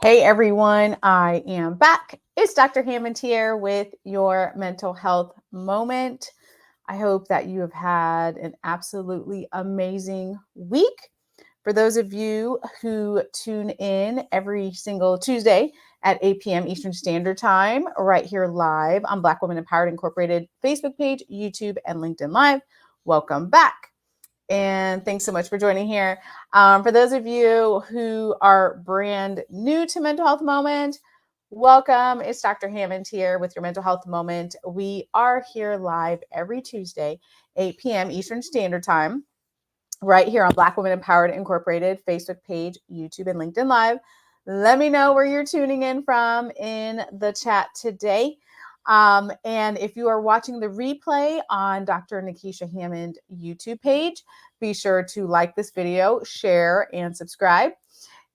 Hey everyone, I am back. It's Dr. Hammond here with your mental health moment. I hope that you have had an absolutely amazing week. For those of you who tune in every single Tuesday at 8 p.m. Eastern Standard Time, right here live on Black Women Empowered Incorporated Facebook page, YouTube, and LinkedIn Live, welcome back. And thanks so much for joining here. For those of you who are brand new to Mental Health Moment, welcome. It's Dr. Hammond here with your Mental Health Moment. We are here live every Tuesday, 8 p.m. Eastern Standard Time, right here on Black Women Empowered Incorporated Facebook page, YouTube, and LinkedIn Live. Let me know where you're tuning in from in the chat today. And if you are watching the replay on Dr. Nikisha Hammond YouTube page, be sure to like this video, share, and subscribe.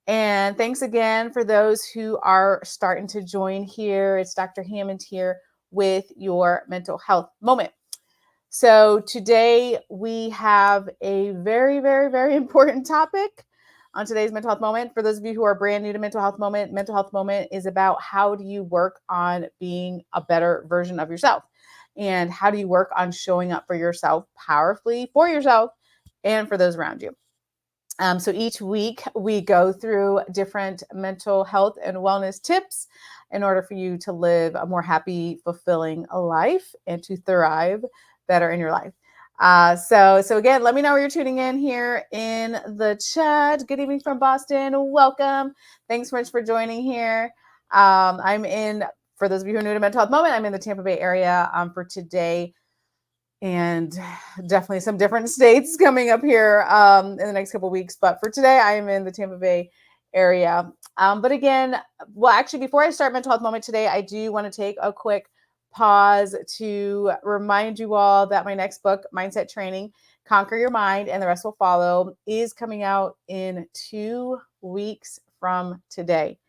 And thanks again for those who are starting to join here. It's Dr. Hammond here with your mental health moment. So today we have a very, very, very important topic on today's Mental Health Moment. For those of you who are brand new to Mental Health Moment is about how do you work on being a better version of yourself, and how do you work on showing up for yourself powerfully, for yourself and for those around you. So each week we go through different mental health and wellness tips in order for you to live a more happy, fulfilling life and to thrive better in your life. So again, let me know where you're tuning in here in the chat. Good evening from Boston. Welcome. Thanks so much for joining here. For those of you who are new to Mental Health Moment, I'm in the Tampa Bay area for today, and definitely some different states coming up here in the next couple of weeks. But for today, I am in the Tampa Bay area. But again, actually, before I start Mental Health Moment today, I do want to take a quick pause to remind you all that my next book, Mindset Training, Conquer Your Mind and the Rest Will Follow, is coming out in 2 weeks from today,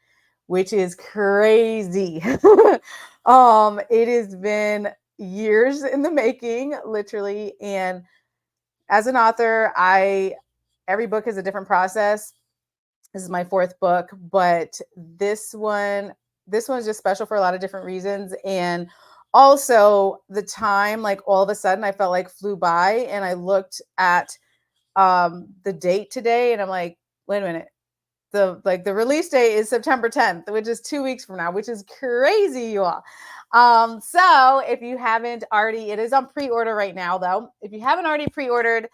which is crazy. It has been years in the making, literally. And as an author, every book is a different process. This is my 4th book, but this one's just special for a lot of different reasons. And also the time, like all of a sudden I felt like flew by, and I looked at the date today and I'm like, wait a minute. The release date is September 10th, which is 2 weeks from now, which is crazy, you all. So if you haven't already, it is on pre-order right now, though. If you haven't already pre-ordered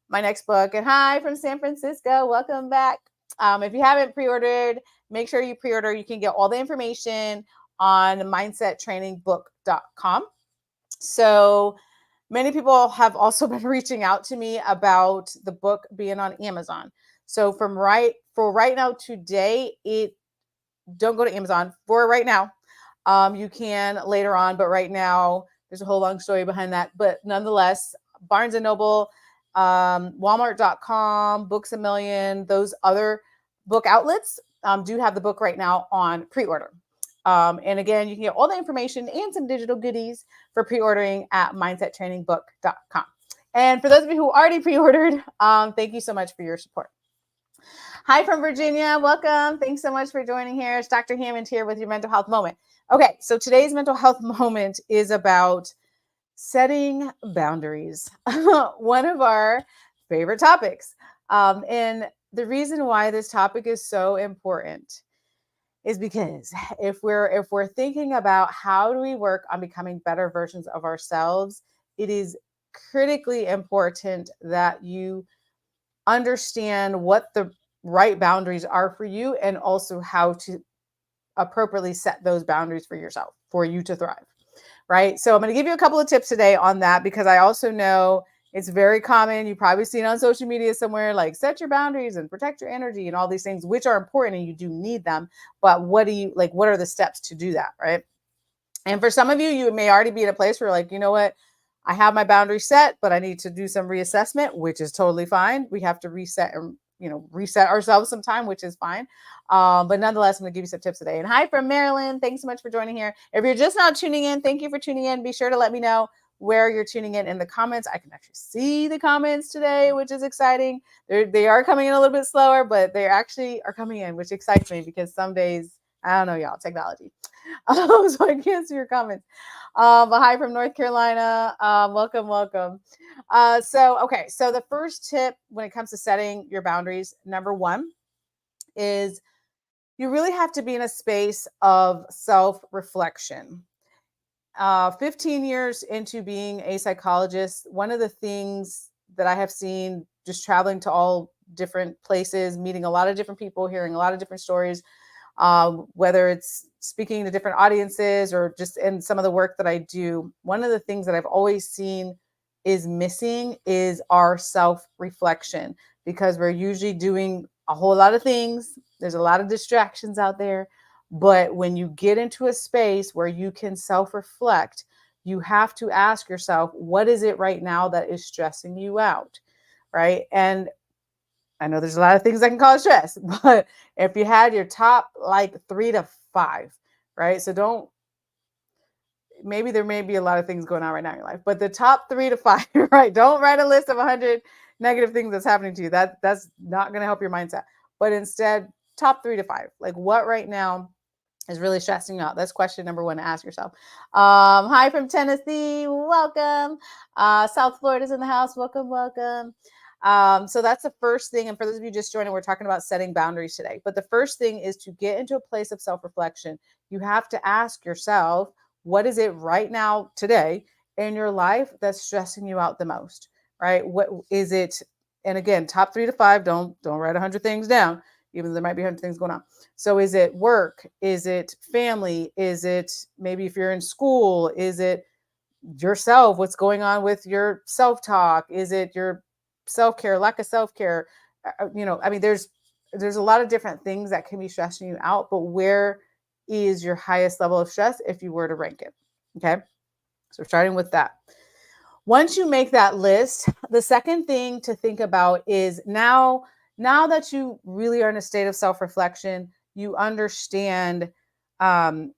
my next book, and hi from San Francisco, welcome back. If you haven't pre-ordered, make sure you pre-order. You can get all the information on mindsettrainingbook.com. So many people have also been reaching out to me about the book being on Amazon. So for right now today, don't go to Amazon for right now. You can later on, but right now there's a whole long story behind that. But nonetheless, Barnes and Noble, Walmart.com, Books A Million, those other book outlets do have the book right now on pre-order. And again, you can get all the information and some digital goodies for pre-ordering at mindsettrainingbook.com. And for those of you who already pre-ordered, thank you so much for your support. Hi from Virginia. Welcome. Thanks so much for joining here. It's Dr. Hammond here with your Mental Health Moment. Okay, so today's Mental Health Moment is about setting boundaries, one of our favorite topics. And the reason why this topic is so important is because if we're thinking about how do we work on becoming better versions of ourselves, it is critically important that you understand what the right boundaries are for you, and also how to appropriately set those boundaries for yourself, for you to thrive, right? So I'm going to give you a couple of tips today on that, because I also know it's very common. You probably seen on social media somewhere, like set your boundaries and protect your energy and all these things, which are important and you do need them. But what are the steps to do that, right? And for some of you, you may already be in a place where you're like, you know what? I have my boundaries set, but I need to do some reassessment, which is totally fine. We have to reset ourselves sometime, which is fine. But nonetheless, I'm going to give you some tips today. And hi from Maryland. Thanks so much for joining here. If you're just now tuning in, thank you for tuning in. Be sure to let me know where you're tuning in the comments. I can actually see the comments today, which is exciting. They are coming in a little bit slower, but they actually are coming in, which excites me because some days, I don't know, y'all, technology. So I can't see your comments. But hi from North Carolina. Welcome, welcome. So the first tip when it comes to setting your boundaries, number one, is you really have to be in a space of self reflection. 15 years into being a psychologist, one of the things that I have seen just traveling to all different places, meeting a lot of different people, hearing a lot of different stories, whether it's speaking to different audiences or just in some of the work that I do, one of the things that I've always seen is missing is our self reflection because we're usually doing a whole lot of things. There's a lot of distractions out there. But when you get into a space where you can self reflect, you have to ask yourself, what is it right now that is stressing you out? Right. And I know there's a lot of things that can cause stress, but if you had your top like 3 to 5, right? So don't, maybe there may be a lot of things going on right now in your life, but the top 3 to 5, right? Don't write a list of 100 negative things that's happening to you. That's not going to help your mindset. But instead, top 3 to 5, like what right now is really stressing you out? That's question number one to ask yourself. Hi from Tennessee. Welcome. South Florida's in the house. Welcome, welcome. So that's the first thing. And for those of you just joining, we're talking about setting boundaries today. But the first thing is to get into a place of self reflection. You have to ask yourself, what is it right now today in your life that's stressing you out the most? Right? What is it? And again, top 3 to 5, don't write 100 things down, even though there might be 100 things going on. So is it work? Is it family? Is it maybe if you're in school? Is it yourself? What's going on with your self-talk? Is it your self-care, lack of self-care? I mean, there's a lot of different things that can be stressing you out, but where is your highest level of stress if you were to rank it? Okay. So starting with that. Once you make that list, the second thing to think about is now that you really are in a state of self-reflection, you understand um,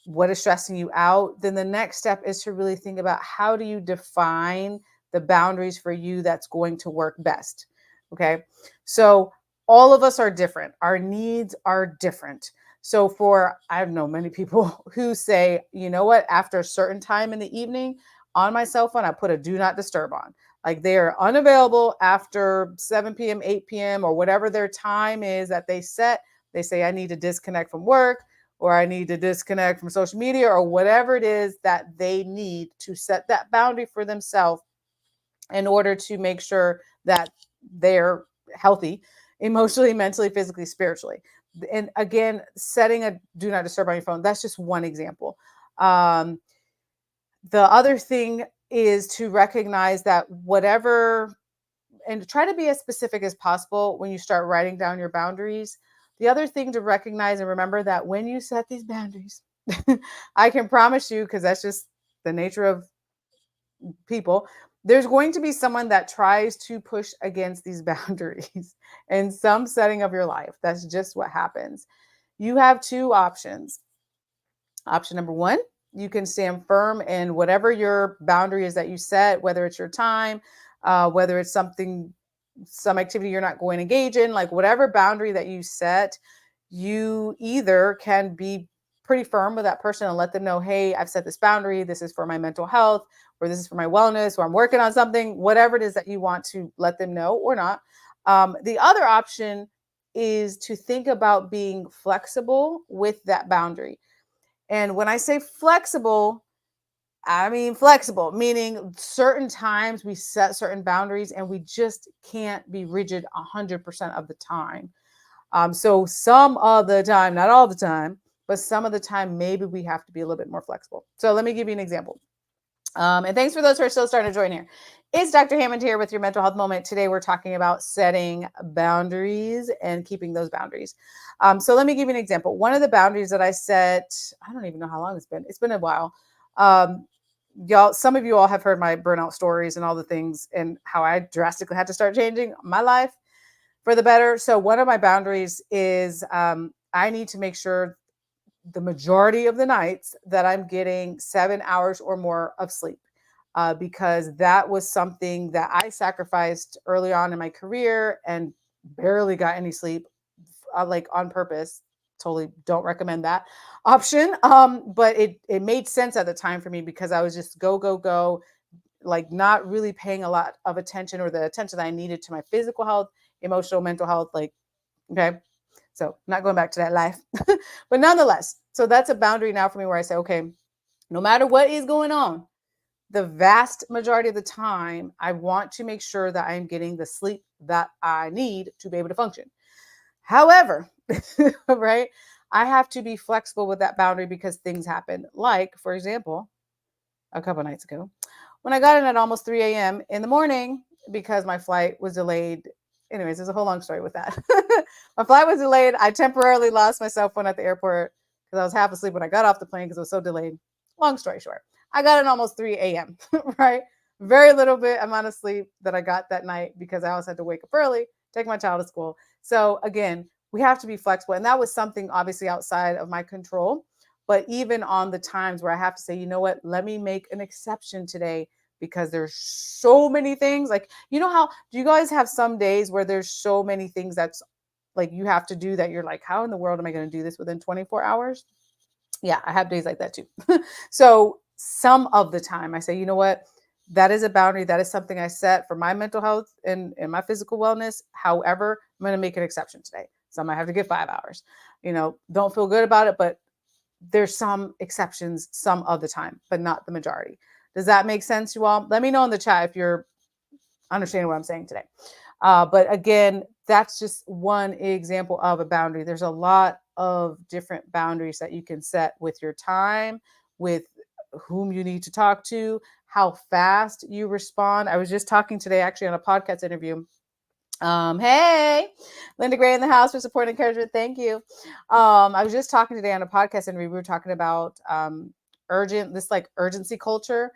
what is stressing you out, then the next step is to really think about how do you define the boundaries for you that's going to work best. Okay. So all of us are different. Our needs are different. So for, I know many people who say, you know what, after a certain time in the evening on my cell phone, I put a do not disturb on. Like they are unavailable after 7 p.m., 8 p.m., or whatever their time is that they set. They say, I need to disconnect from work, or I need to disconnect from social media, or whatever it is that they need to set that boundary for themselves in order to make sure that they're healthy emotionally, mentally, physically, spiritually. And again, setting a do not disturb on your phone, that's just one example. The other thing is to recognize that whatever, and try to be as specific as possible when you start writing down your boundaries. The other thing to recognize and remember that when you set these boundaries, I can promise you, because that's just the nature of people, there's going to be someone that tries to push against these boundaries in some setting of your life. That's just what happens. You have two options. Option number one, you can stand firm in whatever your boundary is that you set, whether it's your time, whether it's some activity you're not going to engage in, like whatever boundary that you set, you either can be pretty firm with that person and let them know, hey, I've set this boundary. This is for my mental health, or this is for my wellness, or I'm working on something, whatever it is that you want to let them know or not. The other option is to think about being flexible with that boundary. And when I say flexible, I mean flexible, meaning certain times we set certain boundaries and we just can't be rigid 100% of the time. So some of the time, not all the time, but some of the time, maybe we have to be a little bit more flexible. So let me give you an example. And thanks for those who are still starting to join here. It's Dr. Hammond here with your mental health moment. Today, we're talking about setting boundaries and keeping those boundaries. So let me give you an example. One of the boundaries that I set, I don't even know how long it's been. It's been a while. Y'all, some of you all have heard my burnout stories and all the things and how I drastically had to start changing my life for the better. So one of my boundaries is I need to make sure the majority of the nights that I'm getting 7 hours or more of sleep. because that was something that I sacrificed early on in my career and barely got any sleep, like on purpose. Totally don't recommend that option. But it made sense at the time for me because I was just go, go, go, like not really paying a lot of attention or the attention that I needed to my physical health, emotional, mental health. Like, okay. So not going back to that life, but nonetheless, so that's a boundary now for me where I say, okay, no matter what is going on, the vast majority of the time, I want to make sure that I am getting the sleep that I need to be able to function. However, right, I have to be flexible with that boundary because things happen. Like, for example, a couple nights ago, when I got in at almost 3 a.m. in the morning because my flight was delayed. Anyways, there's a whole long story with that. My flight was delayed. I temporarily lost my cell phone at the airport because I was half asleep when I got off the plane because it was so delayed. Long story short, I got in almost 3 a.m., right? Very little bit amount of sleep that I got that night because I also had to wake up early, take my child to school. So again, we have to be flexible. And that was something obviously outside of my control. But even on the times where I have to say, you know what, let me make an exception today because there's so many things. Like, you know, how do you guys have some days where there's so many things that's like you have to do that you're like, how in the world am I going to do this within 24 hours? Yeah, I have days like that too. So some of the time I say, you know what, that is a boundary. That is something I set for my mental health and my physical wellness. However, I'm going to make an exception today. So I might have to get 5 hours. Don't feel good about it, but there's some exceptions some of the time, but not the majority. Does that make sense, you all? Let me know in the chat if you're understanding what I'm saying today. But again, that's just one example of a boundary. There's a lot of different boundaries that you can set with your time, with whom you need to talk to, how fast you respond. I was just talking today actually on a podcast interview. Hey, Linda Gray in the house for support and encouragement. Thank you. I was just talking today on a podcast interview. We were talking about urgency culture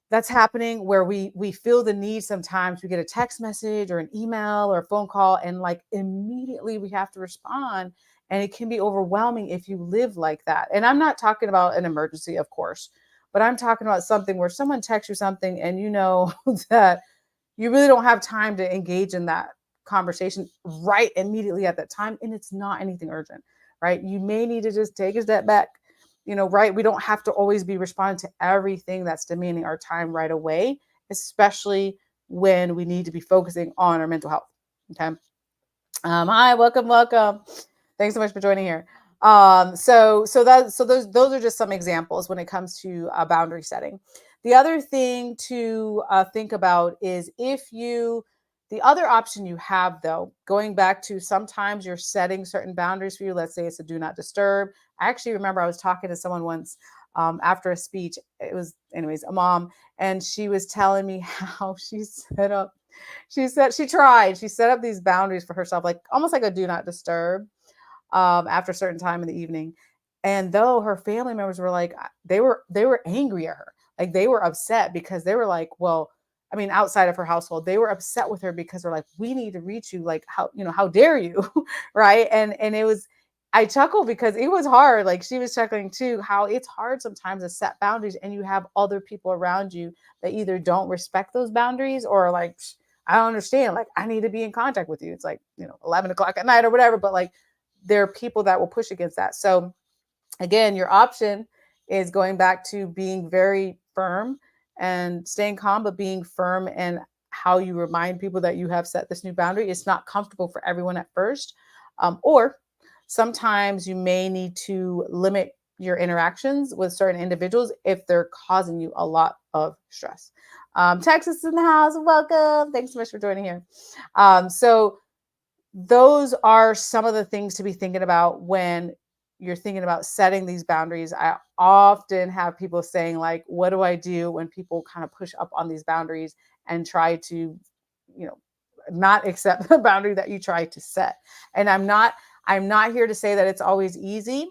that's happening where we feel the need. Sometimes we get a text message or an email or a phone call and like immediately we have to respond, and it can be overwhelming if you live like that. And I'm not talking about an emergency, of course, but I'm talking about something where someone texts you something and you know that you really don't have time to engage in that conversation right immediately at that time, and it's not anything urgent, right? You may need to just take a step back, right? We don't have to always be responding to everything that's demanding our time right away, especially when we need to be focusing on our mental health. Okay. Hi, welcome. Thanks so much for joining here. So those are just some examples when it comes to boundary setting. The other thing to think about is the other option you have, though, going back to sometimes you're setting certain boundaries for you. Let's say it's a do not disturb. I actually remember I was talking to someone once after a speech. It was, anyways, a mom, and she was telling me how she set up these boundaries for herself, like almost like a do not disturb after a certain time in the evening. And though her family members were like, they were angry at her, like they were upset because they were like, well, I mean, outside of her household, they were upset with her because they're like, we need to reach you, like how dare you, right? And it was, I chuckled because it was hard. Like she was chuckling too, how it's hard sometimes to set boundaries, and you have other people around you that either don't respect those boundaries or like, I don't understand. Like I need to be in contact with you. It's like 11 o'clock at night or whatever, but like there are people that will push against that. So again, your option is going back to being very firm and staying calm, but being firm in how you remind people that you have set this new boundary. It's not comfortable for everyone at first. Or sometimes you may need to limit your interactions with certain individuals if they're causing you a lot of stress. Texas in the house, welcome. Thanks so much for joining here. So those are some of the things to be thinking about when you're thinking about setting these boundaries. I often have people saying, like, what do I do when people kind of push up on these boundaries and try to, not accept the boundary that you try to set? And I'm not here to say that it's always easy.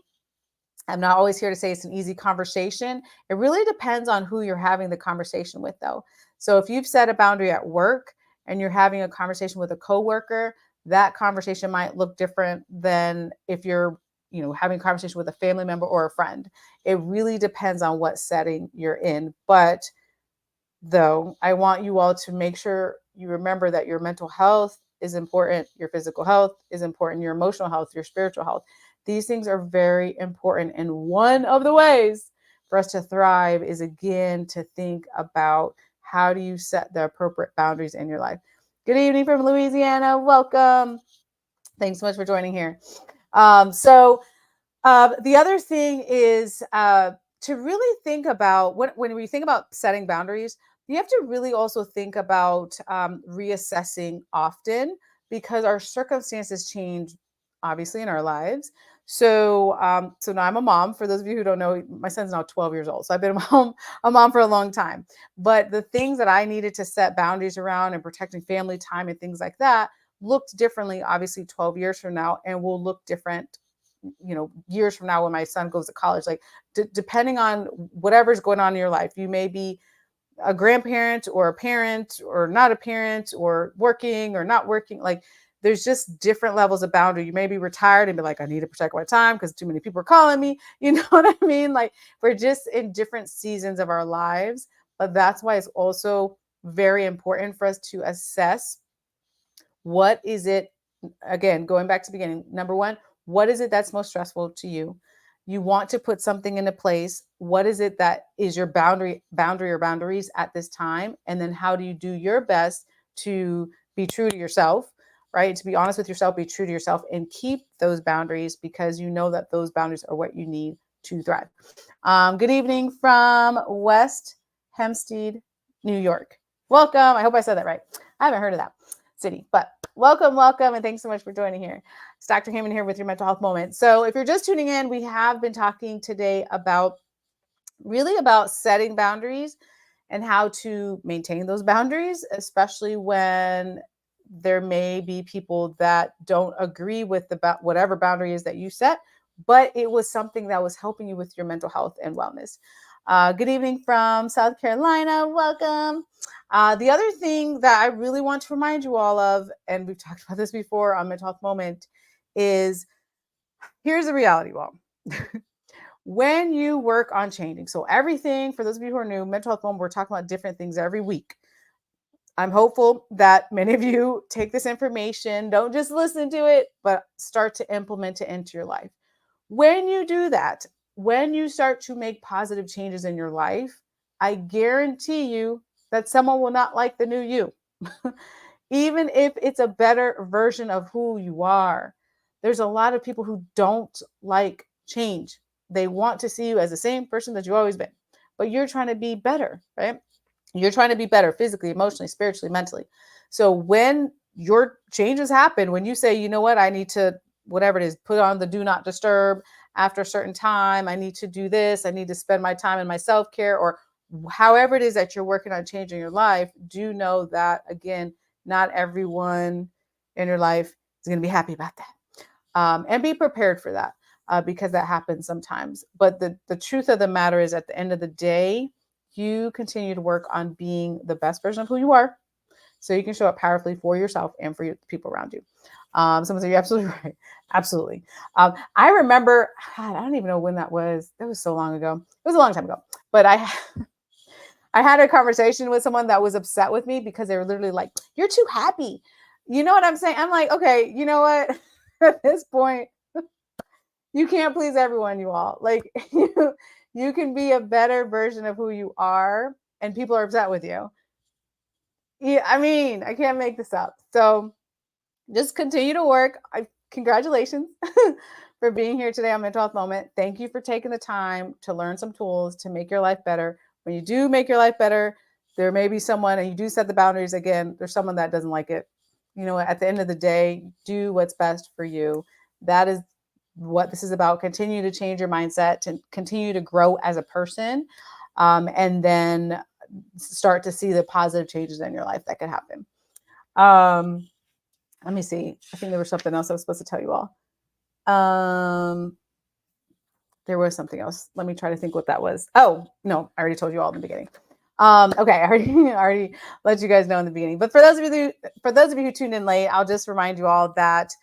I'm not always here to say it's an easy conversation. It really depends on who you're having the conversation with, though. So if you've set a boundary at work and you're having a conversation with a coworker, that conversation might look different than if you're, having a conversation with a family member or a friend. It really depends on what setting you're in. But though, I want you all to make sure you remember that your mental health is important, your physical health is important, your emotional health, your spiritual health. These things are very important. And one of the ways for us to thrive is, again, to think about how do you set the appropriate boundaries in your life. Good evening from Louisiana. Welcome. Thanks so much for joining here. The other thing is to really think about when we think about setting boundaries, you have to really also think about reassessing often, because our circumstances change, obviously, in our lives. So now I'm a mom. For those of you who don't know, my son's now 12 years old. So I've been a mom for a long time. But the things that I needed to set boundaries around and protecting family time and things like that looked differently, obviously, 12 years from now, and will look different, years from now when my son goes to college. Like, depending on whatever's going on in your life, you may be a grandparent or a parent or not a parent, or working or not working. Like, there's just different levels of boundary. You may be retired and be like, I need to protect my time because too many people are calling me. You know what I mean? Like, we're just in different seasons of our lives. But that's why it's also very important for us to assess, what is it, again, going back to the beginning, number one, what is it that's most stressful to you? You want to put something into place. What is it that is your boundary or boundaries at this time? And then how do you do your best to be true to yourself, right? To be honest with yourself, be true to yourself, and keep those boundaries, because you know that those boundaries are what you need to thrive. Good evening from West Hempstead, New York. Welcome. I hope I said that right. I haven't heard of that city, but welcome, and thanks so much for joining here. It's Dr. Hammond here with your mental health moment. So if you're just tuning in, we have been talking today about setting boundaries and how to maintain those boundaries, especially when there may be people that don't agree with whatever boundary is that you set, but it was something that was helping you with your mental health and wellness. Good evening from South Carolina. Welcome. The other thing that I really want to remind you all of, and we've talked about this before on Mental Health Moment, is here's the reality wall. When you work on changing, so everything, for those of you who are new, Mental Health Moment, we're talking about different things every week. I'm hopeful that many of you take this information, don't just listen to it, but start to implement it into your life. When you do that, when you start to make positive changes in your life, I guarantee you that someone will not like the new you, even if it's a better version of who you are. There's a lot of people who don't like change. They want to see you as the same person that you've always been, but you're trying to be better, right? You're trying to be better physically, emotionally, spiritually, mentally. So when your changes happen, when you say, you know what, I need to, whatever it is, put on the do not disturb after a certain time, I need to do this, I need to spend my time in my self-care, or however it is that you're working on changing your life, do know that, again, not everyone in your life is going to be happy about that. And be prepared for that, because that happens sometimes. But the truth of the matter is, at the end of the day, you continue to work on being the best version of who you are, so you can show up powerfully for yourself and for the people around you. Someone said, you're absolutely right. Absolutely. I remember, God, I don't even know when that was. That was so long ago. It was a long time ago. But I had a conversation with someone that was upset with me because they were literally like, you're too happy. You know what I'm saying? I'm like, okay, you know what? At this point, you can't please everyone, you all. Like, you can be a better version of who you are, and people are upset with you. Yeah, I mean, I can't make this up. So just continue to work. Congratulations for being here today on Mental Health Moment. Thank you for taking the time to learn some tools to make your life better. When you do make your life better, there may be someone, and you do set the boundaries, again, there's someone that doesn't like it. You know, at the end of the day, do what's best for you. That is what this is about. Continue to change your mindset, to continue to grow as a person, and then start to see the positive changes in your life that could happen. Let me see. I think there was something else I was supposed to tell you all. There was something else. Let me try to think what that was. Oh, no, I already told you all in the beginning. Okay, I already let you guys know in the beginning. But for those of you who tuned in late, I'll just remind you all that,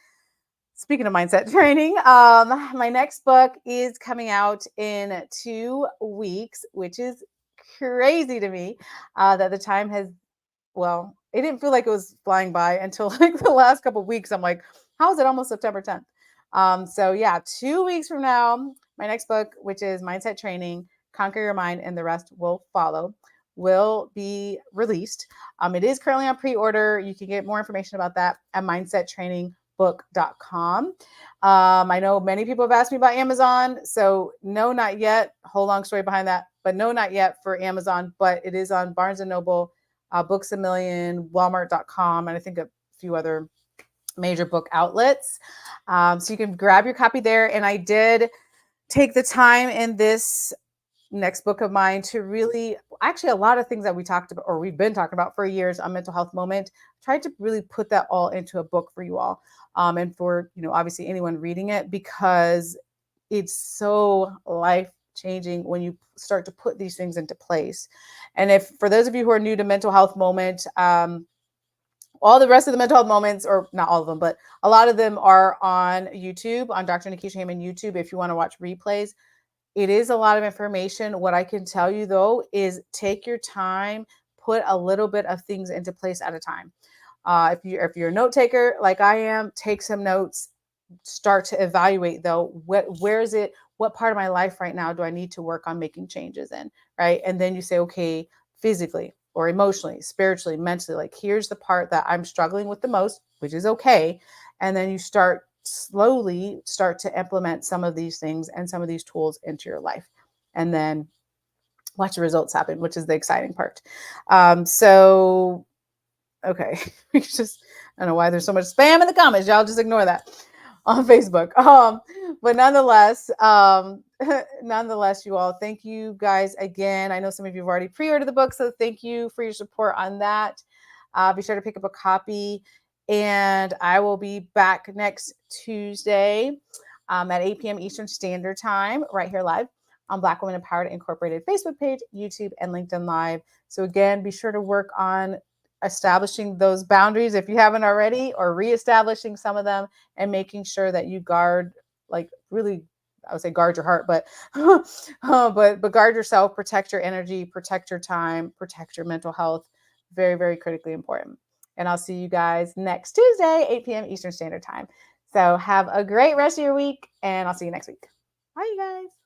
speaking of mindset training, my next book is coming out in 2 weeks, which is crazy to me that the time has, well, it didn't feel like it was flying by until like the last couple of weeks. I'm like, how is it almost September 10th? So yeah, 2 weeks from now, my next book, which is Mindset Training, Conquer Your Mind and the Rest Will Follow, will be released. It is currently on pre-order. You can get more information about that at mindsettrainingbook.com. I know many people have asked me about Amazon. So no, not yet. Whole long story behind that, but no, not yet for Amazon, but it is on Barnes and Noble, Books a Million, Walmart.com, and I think a few other major book outlets. So you can grab your copy there. And I did take the time in this next book of mine to really, actually, a lot of things that we talked about or we've been talking about for years on Mental Health Moment, tried to really put that all into a book for you all. And for, obviously anyone reading it, because it's so life changing when you start to put these things into place. And if for those of you who are new to Mental Health Moment, all the rest of the mental health moments, or not all of them, but a lot of them are on YouTube, on Dr. Nikisha Hammond YouTube. If you want to watch replays, it is a lot of information. What I can tell you though is take your time, put a little bit of things into place at a time. If you're a note taker like I am, take some notes. Start to evaluate though, where is it? What part of my life right now do I need to work on making changes in? Right, and then you say, okay, physically or emotionally, spiritually, mentally, like here's the part that I'm struggling with the most, which is okay. And then you slowly start to implement some of these things and some of these tools into your life. And then watch the results happen, which is the exciting part. So, okay, I don't know why there's so much spam in the comments. Y'all just ignore that on Facebook. But nonetheless, nonetheless, you all, thank you guys again. I know some of you have already pre-ordered the book, so thank you for your support on that. Be sure to pick up a copy, and I will be back next Tuesday at 8 p.m. Eastern Standard Time, right here live on Black Women Empowered Incorporated Facebook page, YouTube, and LinkedIn Live. So again, be sure to work on establishing those boundaries if you haven't already, or reestablishing some of them, and making sure that you guard, like really, I would say guard your heart, but but guard yourself, protect your energy, protect your time, protect your mental health. Very, very critically important. And I'll see you guys next Tuesday, 8 p.m. Eastern Standard Time. So have a great rest of your week, and I'll see you next week. Bye, you guys.